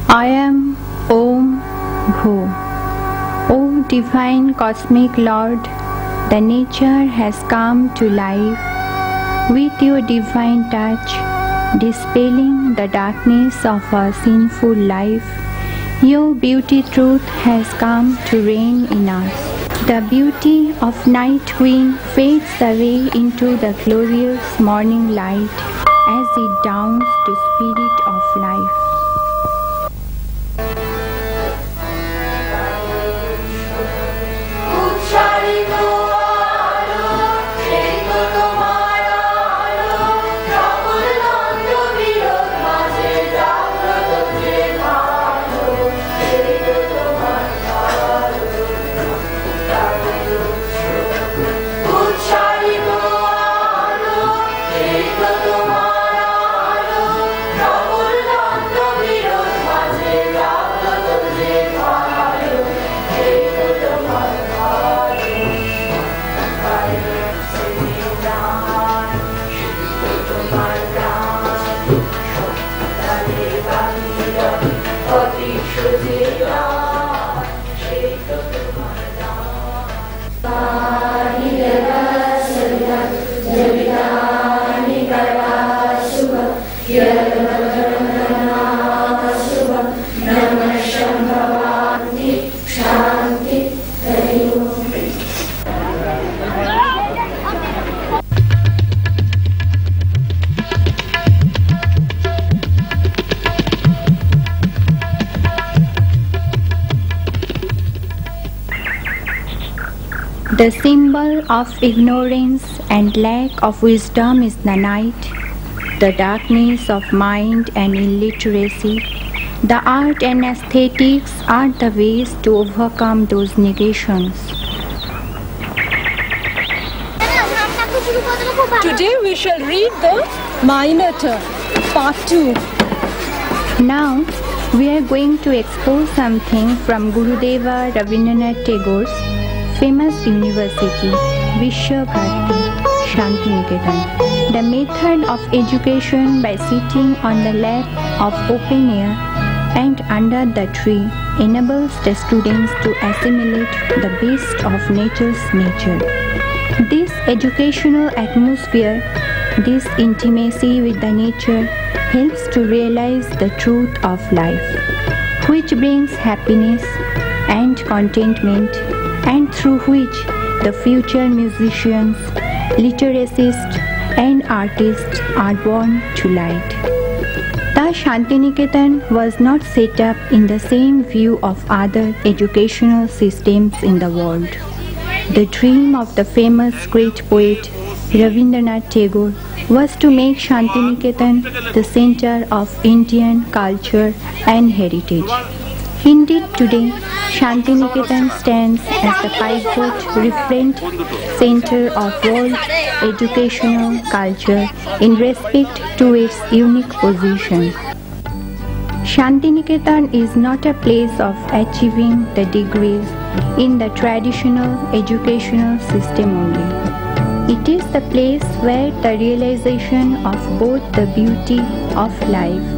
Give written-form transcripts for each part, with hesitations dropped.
I am Om Bhu. O divine cosmic Lord, the nature has come to life with your divine touch, dispelling the darkness of our sinful life. Your beauty truth has come to reign in us. The beauty of night wind fades away into the glorious morning light as it dawns to spirit of life. The symbol of ignorance and lack of wisdom is the night, the darkness of mind and illiteracy. The art and aesthetics are the ways to overcome those negations. Today we shall read the Minotaur, Part 2. Now we are going to expose something from Gurudeva Rabindranath Tagore's famous university, Visva-Bharati Santiniketan. The method of education by sitting on the lap of open air and under the tree enables the students to assimilate the best of nature's nature. This educational atmosphere, this intimacy with the nature helps to realize the truth of life, which brings happiness and contentment, and through which the future musicians, lyricists and artists are born to light. The Santiniketan was not set up in the same view of other educational systems in the world. The dream of the famous great poet Rabindranath Tagore was to make Santiniketan the center of Indian culture and heritage. Indeed, today, Santiniketan stands as the pivot referent center of world educational culture in respect to its unique position. Santiniketan is not a place of achieving the degrees in the traditional educational system only. It is the place where the realization of both the beauty of life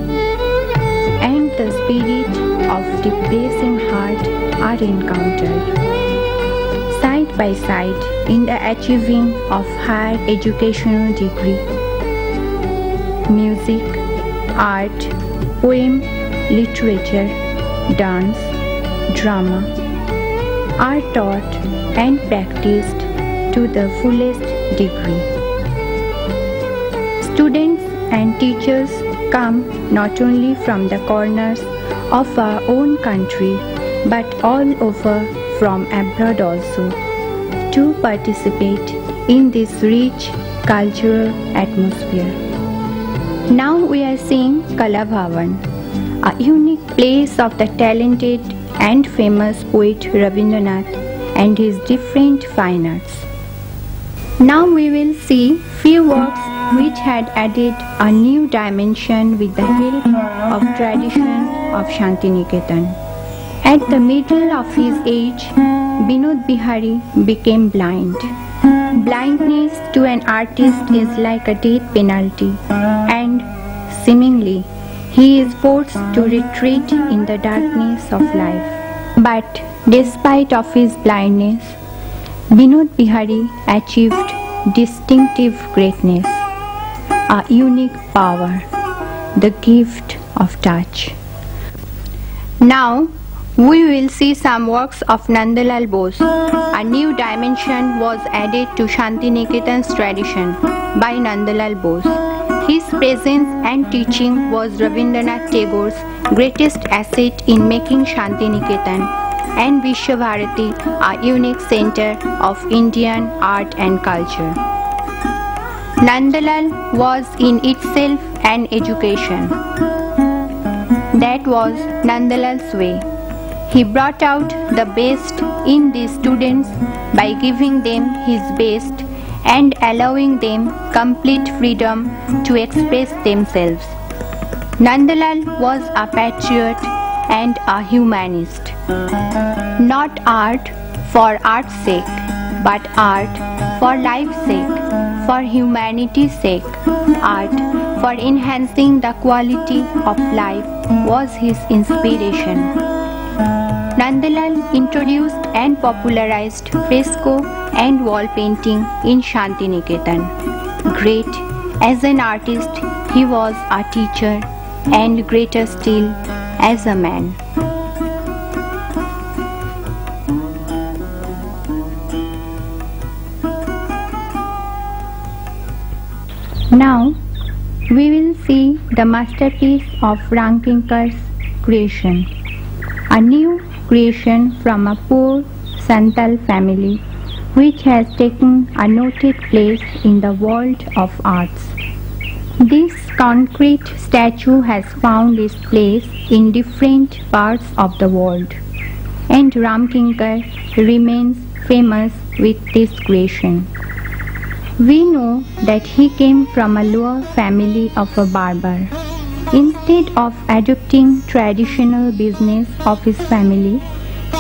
and the spirit of depressing heart are encountered. Side by side in the achieving of higher educational degree. Music, art, poem, literature, dance, drama are taught and practiced to the fullest degree. Students and teachers come not only from the corners of our own country but all over from abroad also to participate in this rich cultural atmosphere. Now we are seeing Kala Bhavan, a unique place of the talented and famous poet Rabindranath and his different fine arts. Now we will see few works which had added a new dimension with the help of tradition of Santiniketan. At the middle of his age, Binod Bihari became blind. Blindness to an artist is like a death penalty, and seemingly he is forced to retreat in the darkness of life. But despite of his blindness, Vinod Bihari achieved distinctive greatness, a unique power, the gift of touch. Now, we will see some works of Nandalal Bose. A new dimension was added to Santiniketan's tradition by Nandalal Bose. His presence and teaching was Rabindranath Tagore's greatest asset in making Santiniketan and Visva-Bharati a unique center of Indian art and culture. Nandalal was in itself an education. That was Nandalal's way. He brought out the best in the students by giving them his best and allowing them complete freedom to express themselves. Nandalal was a patriot and a humanist. Not art for art's sake, but art for life's sake, for humanity's sake. Art for enhancing the quality of life was his inspiration. Nandalal introduced and popularized fresco and wall painting in Santiniketan. Great as an artist, he was a teacher and greater still as a man. Now, we will see the masterpiece of Ramkinkar's creation, a new creation from a poor Santal family which has taken a noted place in the world of arts. This concrete statue has found its place in different parts of the world, and Ramkinkar remains famous with this creation. We know that he came from a lower family of a barber. Instead of adopting traditional business of his family,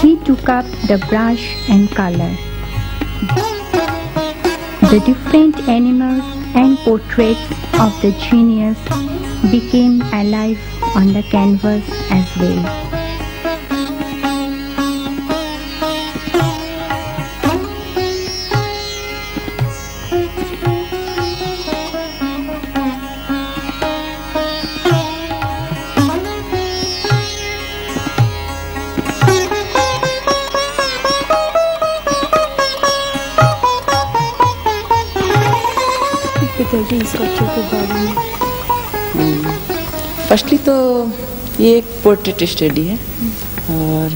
he took up the brush and color. The different animals and portraits of the genius became alive on the canvas as well. Firstly तो ये एक portrait study है और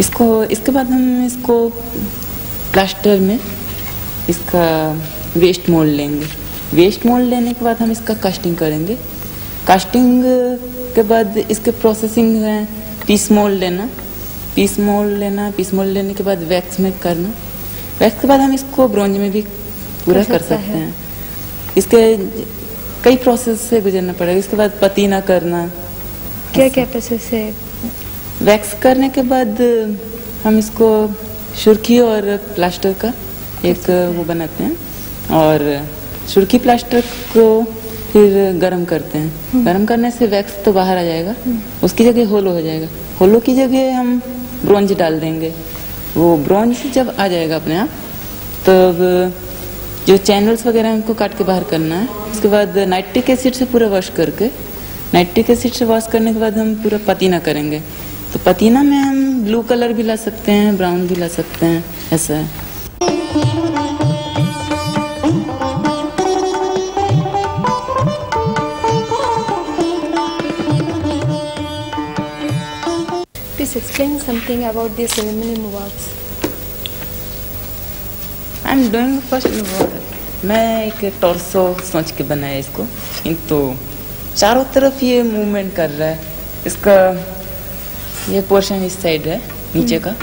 इसके बाद हम इसको plaster में इसका वेस्ट मोल्ड लेंगे। वेस्ट मोल्ड लेने के बाद हम इसका कास्टिंग करेंगे। कास्टिंग के बाद इसके प्रोसेसिंग है पीस मोल्ड लेना, पीस मोल्ड लेने के बाद वैक्स में करना। वैक्स के बाद हम इसको ब्रोंज में भी पूरा कर सकते हैं। इसके कई प्रोसेस से गुजरना पड़ेगा। इसके बाद पतीना करना। क्या क्या प्रोसेस है? वैक्स करने के बाद हम इसको सुर्खी और प्लास्टर का एक वो बनाते हैं और सुर्खी प्लास्टर को फिर गरम करते हैं। गरम करने से वैक्स तो बाहर आ जाएगा, उसकी जगह होलो हो जाएगा। होलो की जगह हम ब्रोंज डाल देंगे। वो ब्रोंज जब आ जाएगा अपने आप, तब जो चैनल्स वगैरह उनको काट के बाहर करना है। उसके बाद नाइट्रिक एसिड से पूरा वॉश करके, नाइट्रिक एसिड से वॉश करने के बाद हम पूरा पतीना करेंगे। तो पतीना में हम ब्लू कलर भी ला सकते हैं, ब्राउन भी ला सकते हैं, ऐसा है। Please explain something about this aluminum works. I'm doing first मैं एक टॉर्सो सोच के बनाया इसको, किंतु चारों तरफ ये मूवमेंट कर रहा है। इसका ये पोर्शन इस साइड है नीचे का,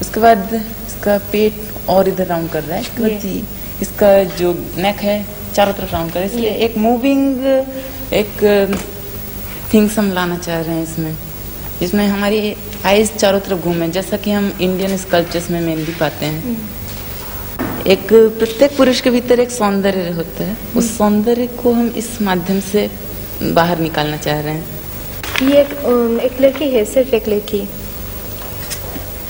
उसके बाद इसका पेट और इधर राउंड कर रहा है। इसके बाद इसका जो नेक है चारों तरफ राउंड कर रहा है। इसलिए एक मूविंग एक थिंग्स हम लाना चाह रहे हैं इसमें, जिसमें हमारी आईज चारों तरफ घूमे, जैसा कि हम इंडियन स्कल्पचर्स में मेनली पाते हैं। एक प्रत्येक पुरुष के भीतर एक सौंदर्य होता है, उस सौंदर्य को हम इस माध्यम से बाहर निकालना चाह रहे हैं। ये एक लड़की है, सिर्फ एक लड़की?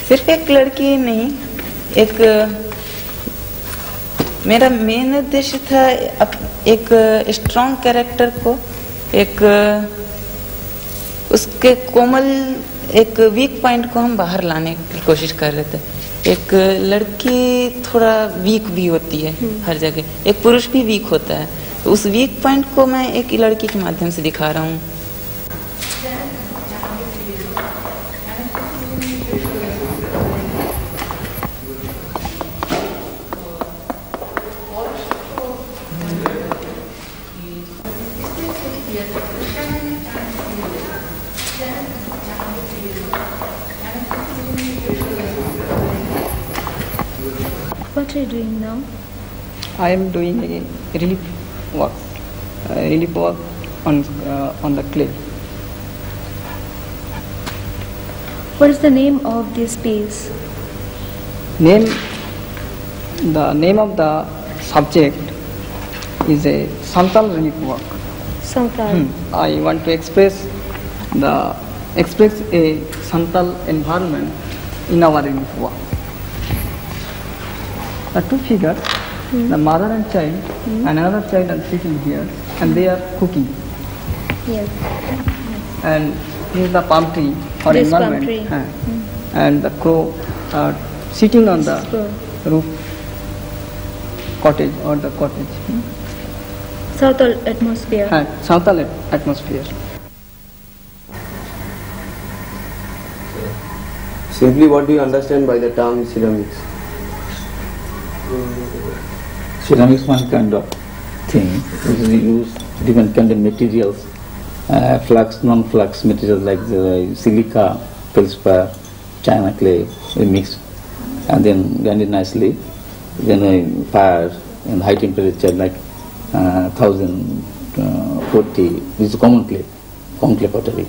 सिर्फ एक लड़की नहीं, एक मेरा मेन उद्देश्य था एक स्ट्रॉन्ग कैरेक्टर को, एक उसके कोमल एक वीक पॉइंट को हम बाहर लाने की कोशिश कर रहे थे। एक लड़की थोड़ा वीक भी होती है हर जगह, एक पुरुष भी वीक होता है, तो उस वीक पॉइंट को मैं एक लड़की के माध्यम से दिखा रहा हूँ। What are you doing now? I am doing a relief work on the clay. What is the name of this piece? The name of the subject is a Santal relief work. Santal. I want to express a Santal environment in our relief work. The two figures, the mother and child, and another child are sitting here, and they are cooking. Yes. And here is the palm tree or This palm environment, tree. and the crow are sitting on the roof cottage or the cottage. Southern atmosphere. Southern atmosphere. Simply, what do you understand by the term ceramics? Ceramics is one kind of thing which is used different kind of materials, flux, non-flux materials like the silica, feldspar, china clay, we mix and then grind it nicely. Then we fire in high temperature like 1040, this is common clay pottery.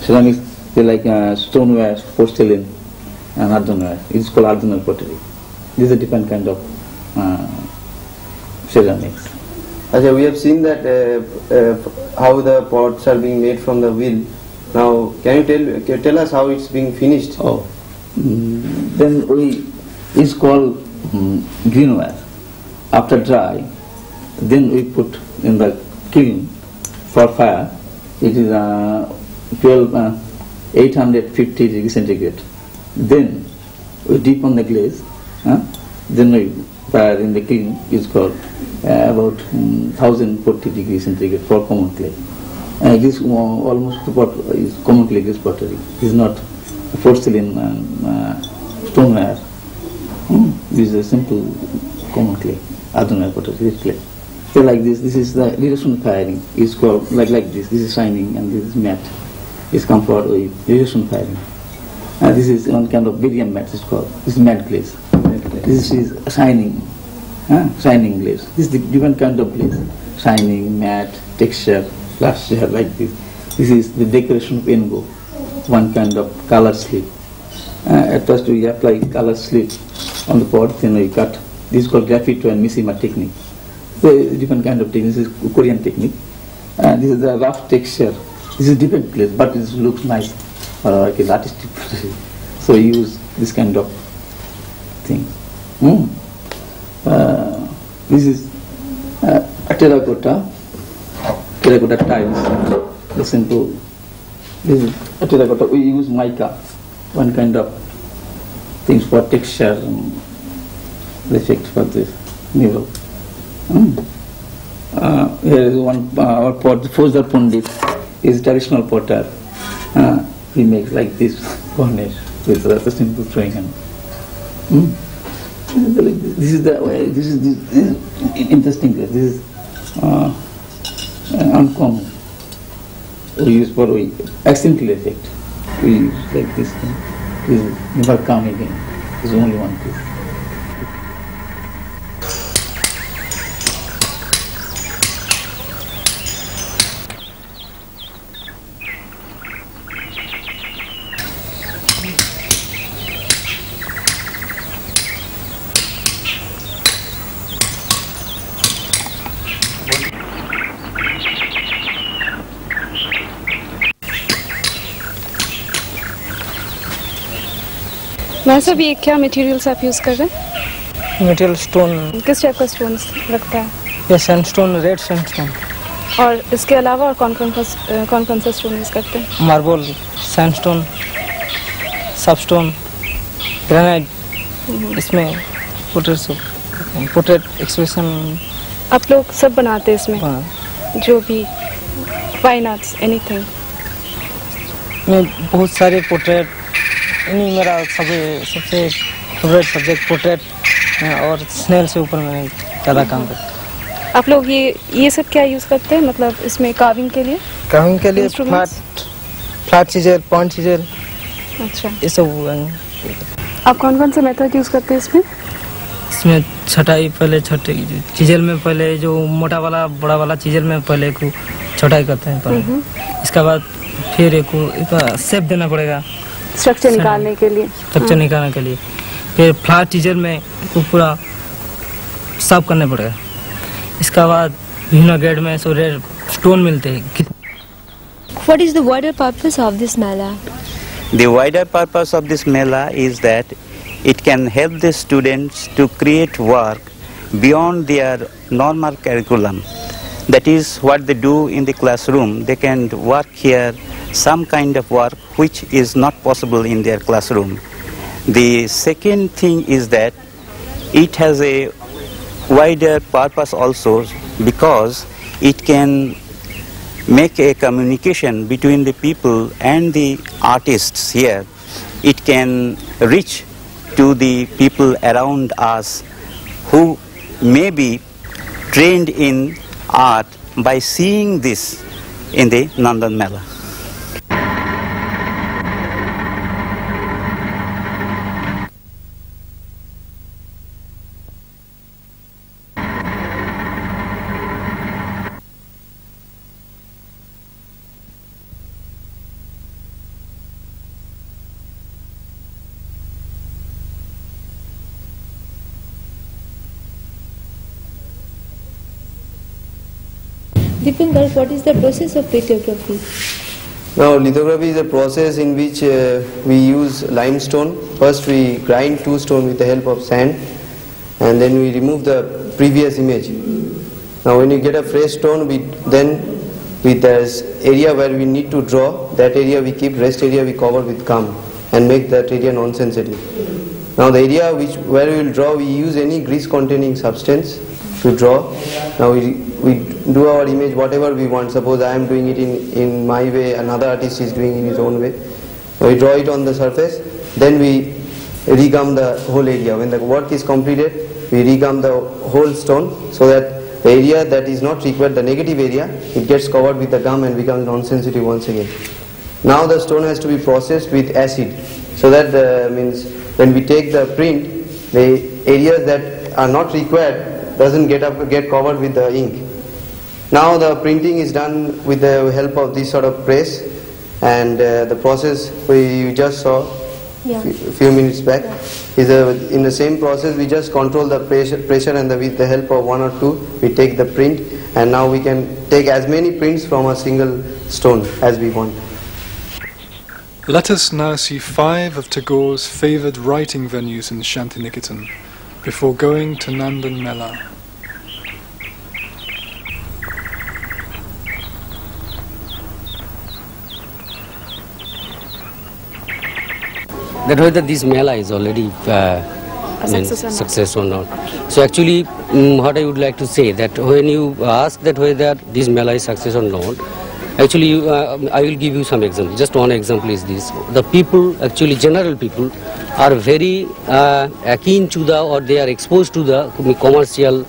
Ceramics they like stoneware, porcelain, and earthenware. It's called earthenware pottery. These are different kind of ceramics. Okay, we have seen that how the pots are being made from the wheel. Now, can you tell us how it's being finished? Oh, then it's called greenware. After dry, then we put in the kiln for fire. It is 850 degrees centigrade. Then we dip on the glaze. Then we fire in the kiln is called about 1040 degrees centigrade for common clay. This almost is common clay glaze pottery. It is not porcelain and stoneware. This is a simple common clay, earthenware pottery. This clay. So like this is the reduction firing. It's called like this. This is shining and this is matte. It's come for reduction firing. This is one kind of barium matte. It's called. This is matte glaze. This is shining glaze. This is the different kind of glaze. Shining, matte, texture, luster like this. This is the decoration of engo, one kind of color slip. At first we apply color slip on the pot, then we cut. This is called graffito and Mishima technique. So different kind of technique. This is Korean technique. This is the rough texture. This is different glaze, but it looks nice, like an artistic. So we use this kind of thing. This is a terracotta tiles. The simple. This is a terracotta. We use mica, one kind of things for texture and the effect for this mural. Here is one our pot. Fozar Pundit is traditional potter. He makes like this varnish with a simple throwing hand. This is interesting. This is uncommon. We use for accidental effect. We use like this thing. This will never come again. There's only one piece. मैं सब ये क्या materials आप use कर रहे हैं? Material stone. किस type का स्टोन लगता है? ये सैंडस्टोन, रेड सैंडस्टोन। और इसके अलावा और कौन कौन सा स्टोन यूज़ करते हैं? Marble, sandstone, soapstone, granite. इसमें पोर्ट्रेट एक्सप्रेशन आप लोग सब बनाते हैं इसमें? जो भी फाइन आर्ट्स, एनीथिंग? मैं बहुत सारे पोर्ट्रेट, मेरा सबसे फेवरेट सब्जेक्ट पोर्ट्रेट और स्नेल से ऊपर मैं ज़्यादा काम करता हूँ। आप लोग ये सब क्या यूज़ करते हैं, मतलब इसमें कार्विंग के लिए? कार्विंग के लिए फ्लैट चीज़ें, पॉइंट चीज़ें। अच्छा, ये सब। आप कौन कौन से मेथड यूज़ करते हैं इसमें? इसमें छटाई, पहले छोटे चीज़ेल में पहले जो मोटा वाला बड़ा वाला चीज़ेल में पहले को छटाई करते हैं पहले। इसके बाद फिर एक शेप देना पड़ेगा स्ट्रक्चर निकालने के लिए। फिर फ्लैट चीज़ेल में पूरा साफ करने पड़ेगा। इसके बाद भिन्न ग्रेड में रेड स्टोन मिलते हैं। What is the wider purpose of this Mela? The wider purpose of this Mela is that it can help the students to create work beyond their normal curriculum. That is what they do in the classroom. They can work here some kind of work which is not possible in their classroom. The second thing is that it has a wider purpose also because it can make a communication between the people and the artists here. It can reach to the people around us who may be trained in art by seeing this in the Nandan Mela. Dipinder, what is the process of lithography? Now, lithography is a process in which we use limestone. First we grind two stones with the help of sand and then we remove the previous image. Now when you get a fresh stone, then with this area where we need to draw, that area we keep, rest area we cover with gum and make that area non-sensitive. Now the area where we will draw, we use any grease containing substance to draw. Now we do our image whatever we want. Suppose I am doing it in my way, another artist is doing in his own way. We draw it on the surface, then we regum the whole area. When the work is completed, we regum the whole stone so that the area that is not required, the negative area, it gets covered with the gum and becomes non-sensitive once again. Now the stone has to be processed with acid, so that means when we take the print, the areas that are not required doesn't get covered with the ink. Now the printing is done with the help of this sort of press, and the process we just saw few minutes back is in the same process. We just control the pressure and with the help of one or two we take the print, and now we can take as many prints from a single stone as we want. Let us now see 5 of Tagore's favoured writing venues in Santiniketan before going to Nandan Mela. That whether this Mela is already success or not. So actually what I would like to say that when you ask that whether this Mela is success or not, actually I will give you some examples. Just one example is this. The people, actually general people, are very keen to the, or they are exposed to the commercial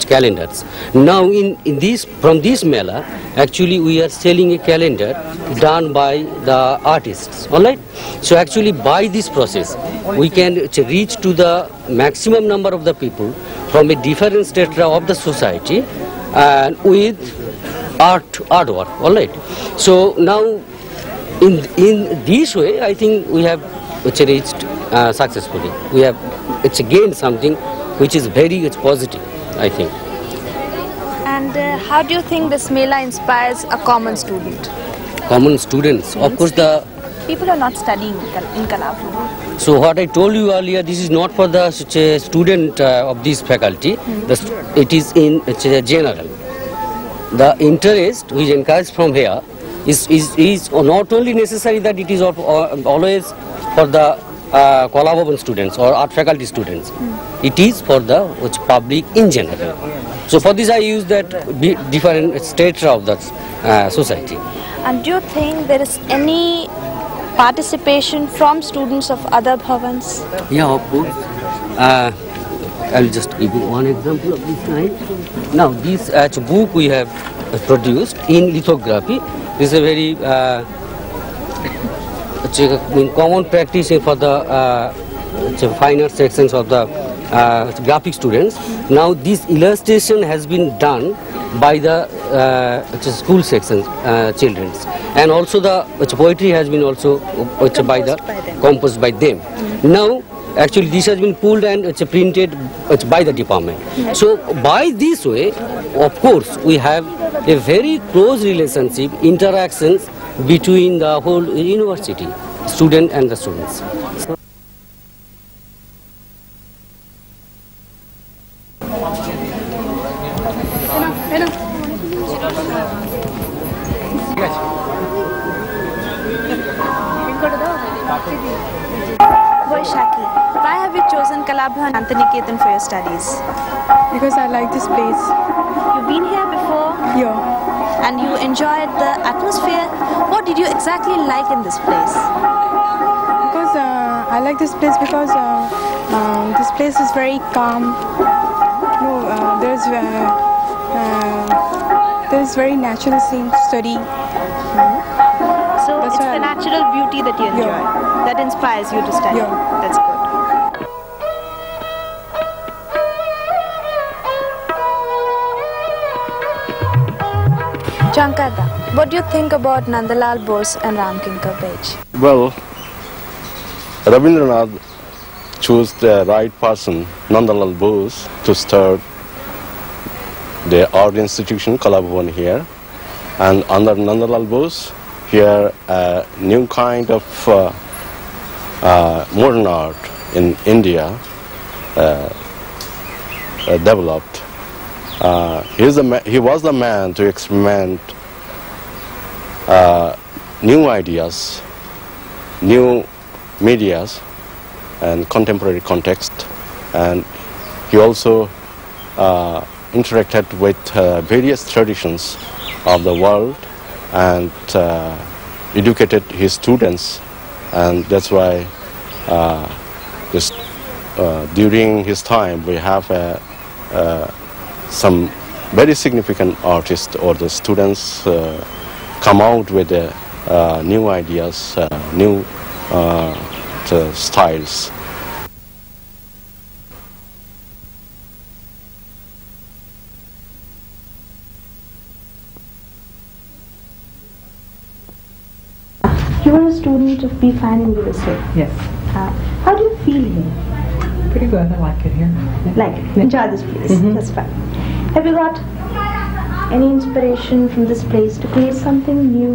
calendars. Now from this Mela, actually we are selling a calendar done by the artists, alright? So actually by this process, we can reach to the maximum number of the people from a different strata of the society and with artwork, alright? So now in this way, I think we have reached successfully. We have gained something which is very positive, I think. And how do you think this Mela inspires a common student? Common students, of course, the people are not studying in Kalapur. So what I told you earlier, this is not for the student of this faculty. It is in general. The interest which encouraged from here is not only necessary that it is always for the Kalabhavan students or art faculty students. It is for the public in general. So for this I use that different states of the society. And do you think there is any participation from students of other bhavans? Yeah, of course. I will just give you one example of this kind. Now, this book we have produced in lithography. This is a very common practice for the finer sections of the graphic students. Now, this illustration has been done by the school section children, and also the poetry has been also composed by them. Now, actually, this has been pulled and printed by the department. So, by this way, of course, we have a very close relationship, interactions between the whole university, student and the students. Why have you chosen Kalabhavan Santiniketan for your studies? Because I like this place. You've been here before? Yeah. And you enjoyed the atmosphere? What did you exactly like in this place? Because I like this place because this place is very calm. There's very natural scene to study. So it's the natural beauty that you enjoy, that inspires you to study. That's good. Chankada, what do you think about Nandalal Bose and Ramkinkar Page? Well, Rabindranath chose the right person, Nandalal Bose, to start the art institution, Kalabhavan here. And under Nandalal Bose, here a new kind of modern art in India developed. He was the man to experiment new ideas, new medias and contemporary context, and he also interacted with various traditions of the world and educated his students, and that's why during his time we have some very significant artists or the students come out with new ideas, new styles. You are a student of B. Fine University. Yes. How do you feel here? Pretty good. I like it here. Yeah. Like it? Enjoy this place. That's fine. Have you got any inspiration from this place to create something new?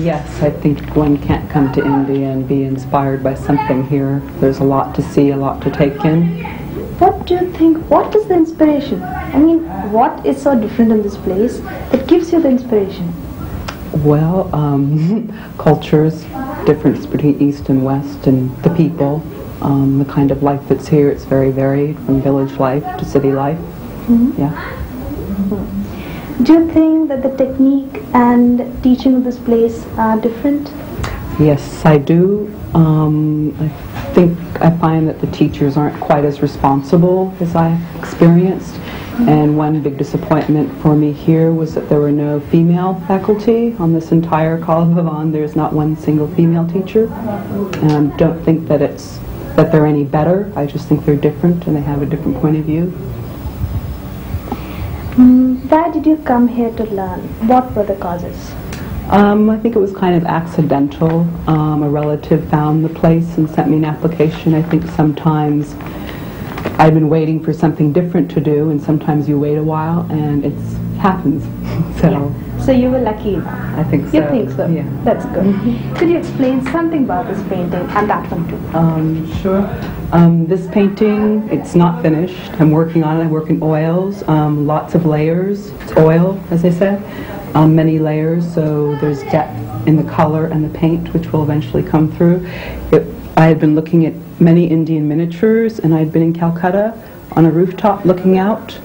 Yes, I think one can't come to India and be inspired by something here. There's a lot to see, a lot to take in. What do you think? What is the inspiration? I mean, what is so different in this place that gives you the inspiration? Well, cultures, difference between East and West, and the people, the kind of life that's here. It's very varied, from village life to city life. Yeah. Do you think that the technique and teaching of this place are different? Yes, I do. I find that the teachers aren't quite as responsible as I've experienced. And one big disappointment for me here was that there were no female faculty on this entire Kalabhavan. There's not one single female teacher. And I don't think that they're any better. I just think they're different and they have a different point of view. Why did you come here to learn? What were the causes? I think it was kind of accidental. A relative found the place and sent me an application. I think sometimes I've been waiting for something different to do, and sometimes you wait a while, and it's happens. So. Yeah. So you were lucky enough. I think so. You think so? Yeah. That's good. Could you explain something about this painting and that one too? Sure. This painting, it's not finished. I'm working on it. I work in oils, lots of layers. It's oil, as I said, many layers. So there's depth in the color and the paint, which will eventually come through. I had been looking at many Indian miniatures, and I'd been in Calcutta on a rooftop looking out.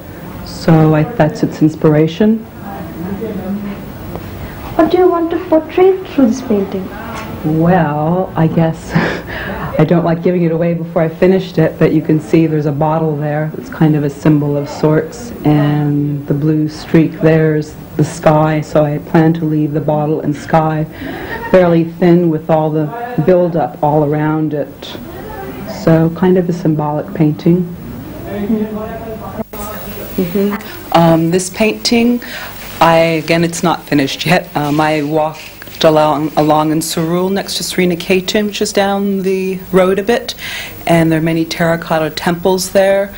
So that's its inspiration. What do you want to portray through this painting? Well, I guess I don't like giving it away before I finished it, but you can see there's a bottle there. It's kind of a symbol of sorts, and the blue streak there's the sky, so I plan to leave the bottle and sky fairly thin with all the build-up all around it. So kind of a symbolic painting. This painting, again, it's not finished yet. I walked along in Sarul next to Santiniketan, which is down the road a bit, and there are many terracotta temples there.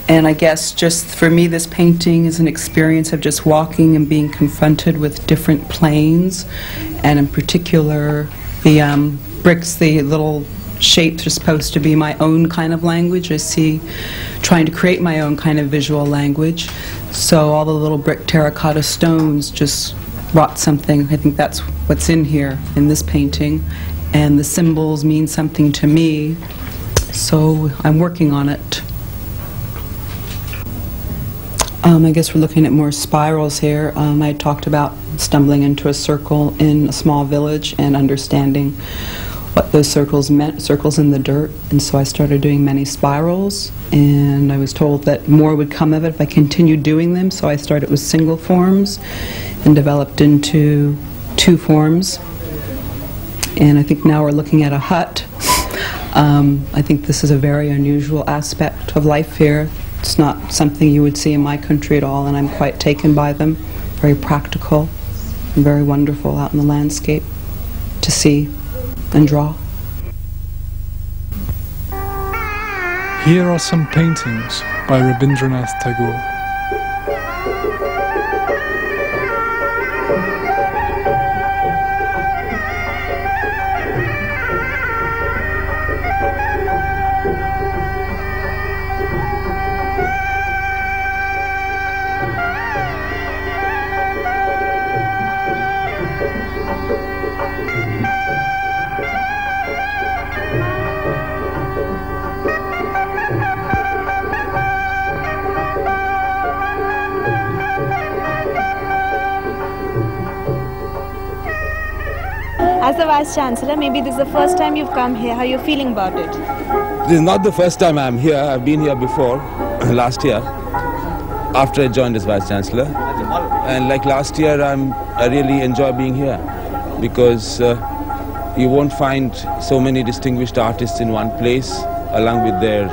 And I guess just for me, this painting is an experience of just walking and being confronted with different planes, and in particular, the bricks, the little shapes are supposed to be my own kind of language. I see trying to create my own kind of visual language. So all the little brick terracotta stones just brought something. I think that's what's in here in this painting. And the symbols mean something to me. So I'm working on it. I guess we're looking at more spirals here. I talked about stumbling into a circle in a small village and understanding what those circles meant, circles in the dirt, and so I started doing many spirals, and I was told that more would come of it if I continued doing them, so I started with single forms and developed into 2 forms, and I think now we're looking at a hut. I think this is a very unusual aspect of life here. It's not something you would see in my country at all, and I'm quite taken by them. Very practical and very wonderful out in the landscape to see and draw. Here are some paintings by Rabindranath Tagore. As the Vice Chancellor, maybe this is the first time you've come here. How are you feeling about it? This is not the first time I'm here. I've been here before, last year, after I joined as Vice Chancellor. And like last year, I really enjoy being here because you won't find so many distinguished artists in one place along with their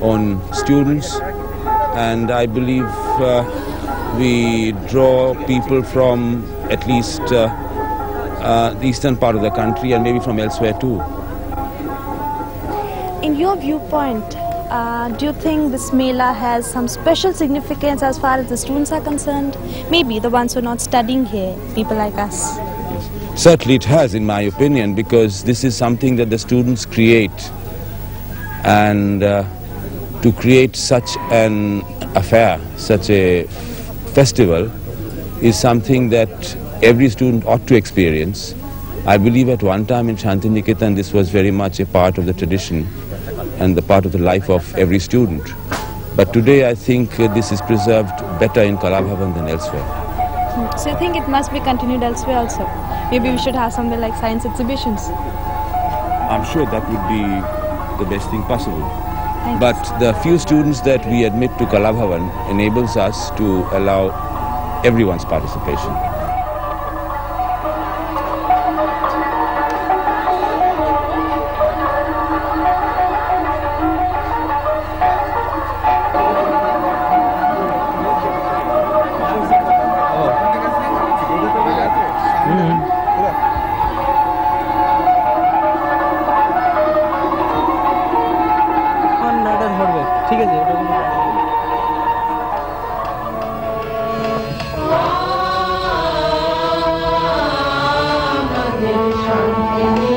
own students. And I believe we draw people from at least the eastern part of the country and maybe from elsewhere too. In your viewpoint, do you think this Mela has some special significance as far as the students are concerned? Maybe the ones who are not studying here, people like us. Yes. Certainly it has, in my opinion, because this is something that the students create. And to create such an affair, such a festival, is something that every student ought to experience. I believe at one time in Santiniketan this was very much a part of the tradition and the part of the life of every student. But today I think this is preserved better in Kalabhavan than elsewhere. So you think it must be continued elsewhere also? Maybe we should have somewhere like science exhibitions. I'm sure that would be the best thing possible. But the few students that we admit to Kalabhavan enables us to allow everyone's participation. Thank you.